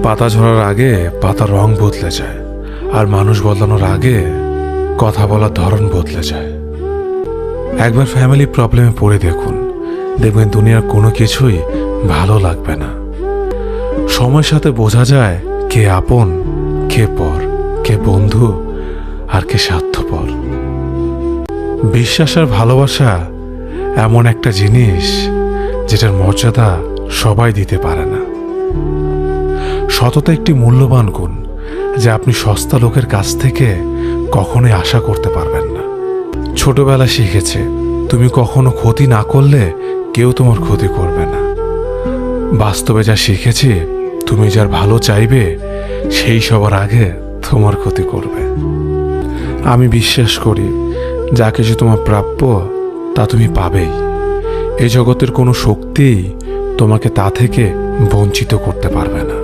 পাতা ঝরার আগে পাতার রং বদলে যায়, আর মানুষ বদলানোর আগে কথা বলার ধরন বদলে যায়। একবার ফ্যামিলি প্রবলেমে পড়ে দেখুন, দেখবেন দুনিয়ার কোনো কিছুই ভালো লাগবে না। সময়ের সাথে বোঝা যায় কে আপন, কে পর, কে বন্ধু, আর কে স্বার্থপর। বিশ্বাস আর ভালোবাসা এমন একটা জিনিস যেটার মর্যাদা সবাই দিতে পারে না। সততা একটি মূল্যবান গুণ যা আপনি সস্তা লোকের কাছ থেকে কখনোই আশা করতে পারবেন না। ছোটবেলা শিখেছে, তুমি কখনো ক্ষতি না করলে কেউ তোমার ক্ষতি করবে না। বাস্তবে যা শিখেছি, তুমি যার ভালো চাইবে সেই সবার আগে তোমার ক্ষতি করবে। আমি বিশ্বাস করি, যা কিছু তোমার প্রাপ্য তা তুমি পাবেই। এই জগতের কোনো শক্তিই তোমাকে তা থেকে বঞ্চিত করতে পারবে না।